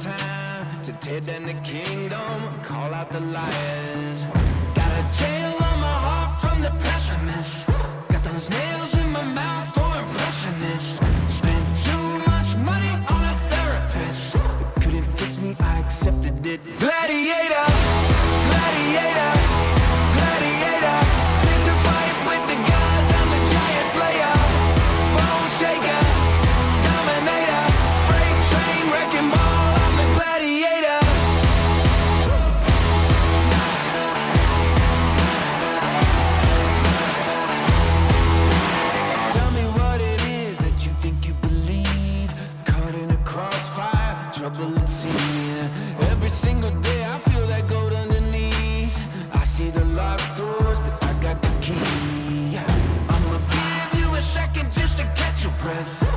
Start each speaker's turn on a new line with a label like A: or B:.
A: time to tear down the kingdom, call out the liars. Got a jail on my heart from the pessimist. Got those nails in my mouth for impressionists. Spent too much money on a therapist. It couldn't fix me, I accepted it. Gladiator, gladiator, gladiator. Fit to fight with the gods, I'm the giant slayer. Bone shaker, dominator. Freight train, wrecking ball, I'm the gladiator. Tell me what it is that you think you believe. Caught in a crossfire, trouble at sea. Every single day I feel that gold underneath. I see the locked doors, but I got the key. I'ma give you a second just to catch your breath.